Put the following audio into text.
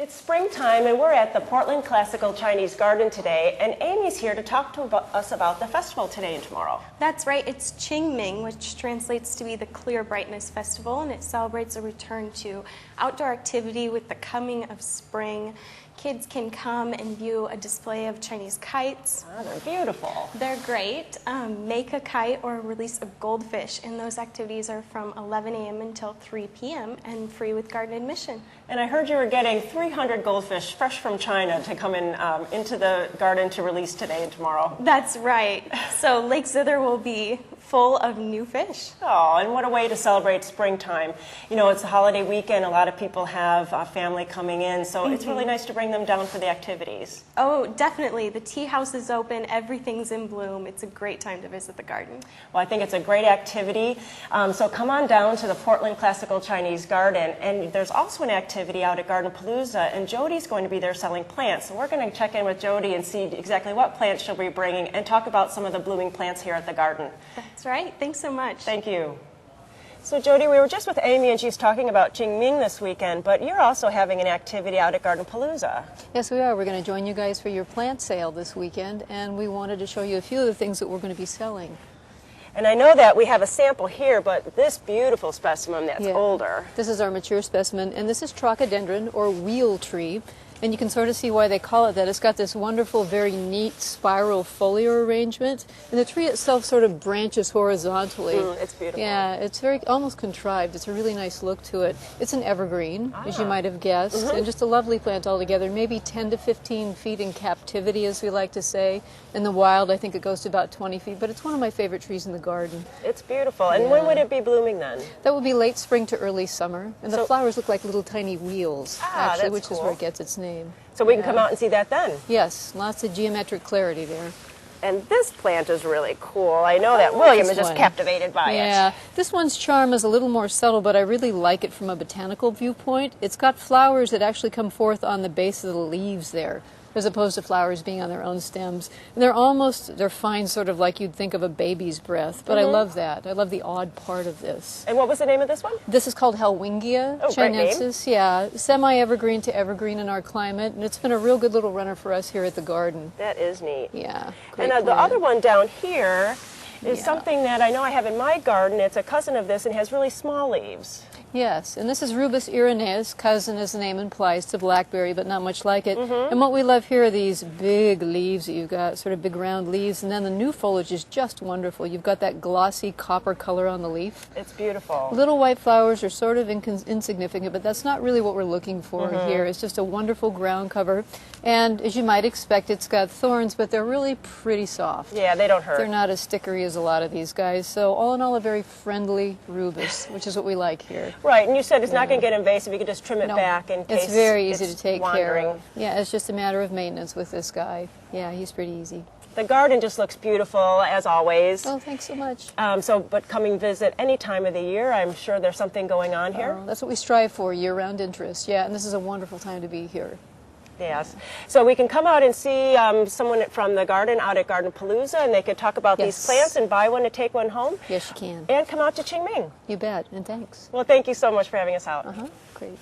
It's springtime and we're at the Portland Classical Chinese Garden today, and Amy's here to talk to us about the festival today and tomorrow. That's right, it's QingMing, which translates to be the Clear Brightness Festival, and it celebrates a return to outdoor activity with the coming of spring. Kids can come and view a display of Chinese kites. Oh, they're beautiful. They're great. Make a kite or release a goldfish, and those activities are from 11 a.m. until 3 p.m. and free with garden admission. And I heard you were getting 300 goldfish fresh from China to come in into the garden to release today and tomorrow. That's right. So Lake Zither will be full of new fish. Oh, and what a way to celebrate springtime. You know, it's the holiday weekend. A lot of people have family coming in, so it's really nice to bring them down for the activities. Oh, definitely. The tea house is open. Everything's in bloom. It's a great time to visit the garden. Well, I think it's a great activity. So come on down to the Portland Classical Chinese Garden, and there's also an activity out at Gardenpalooza, and Jody's going to be there selling plants. So we're going to check in with Jody and see exactly what plants she'll be bringing and talk about some of the blooming plants here at the garden. That's right. Thanks so much. Thank you. So Jody, we were just with Amy and she's talking about QingMing this weekend, but you're also having an activity out at Gardenpalooza. Yes, we are. We're going to join you guys for your plant sale this weekend, and we wanted to show you a few of the things that we're going to be selling. And I know that we have a sample here, but this beautiful specimen that's older. This is our mature specimen, and this is Trocadendron, or wheel tree. And you can sort of see why they call it that. It's got this wonderful, very neat spiral foliar arrangement. And the tree itself sort of branches horizontally. It's beautiful. Yeah, it's very almost contrived. It's a really nice look to it. It's an evergreen, as you might have guessed, and just a lovely plant altogether. Maybe 10 to 15 feet in captivity, as we like to say. In the wild, I think it goes to about 20 feet, but it's one of my favorite trees in the garden. It's beautiful. And when would it be blooming then? That would be late spring to early summer. And the flowers look like little tiny wheels, actually, which is where it gets its name. So we can come out and see that then? Yes, lots of geometric clarity there. And this plant is really cool. I know that William is just captivated by it. Yeah, this one's charm is a little more subtle, but I really like it from a botanical viewpoint. It's got flowers that actually come forth on the base of the leaves there, as opposed to flowers being on their own stems. And they're fine, sort of like you'd think of a baby's breath, but I love that. I love the odd part of this. And what was the name of this one? This is called Helwingia chinensis. Yeah, semi-evergreen to evergreen in our climate, and it's been a real good little runner for us here at the garden. That is neat. Yeah, great And the other one down here is something that I know I have in my garden. It's a cousin of this and has really small leaves. Yes, and this is Rubus irenaeus, cousin as the name implies to blackberry, but not much like it. And what we love here are these big leaves that you've got, sort of big round leaves, and then the new foliage is just wonderful. You've got that glossy copper color on the leaf. It's beautiful. Little white flowers are sort of insignificant, but that's not really what we're looking for here. It's just a wonderful ground cover, and as you might expect, it's got thorns, but they're really pretty soft. Yeah, they don't hurt. They're not as stickery as a lot of these guys, so all in all, a very friendly rubus, which is what we like here. Right, and you said it's not going to get invasive. You can just trim it back in case it's very easy to take wandering. care of. Yeah, it's just a matter of maintenance with this guy. Yeah, he's pretty easy. The garden just looks beautiful, as always. Oh, thanks so much. But coming visit any time of the year, I'm sure there's something going on here. That's what we strive for, year-round interest. Yeah, and this is a wonderful time to be here. Yes. So we can come out and see someone from the garden out at Gardenpalooza, and they could talk about these plants and buy one to take one home. Yes, you can. And come out to QingMing. You bet, and thanks. Well, thank you so much for having us out. Great.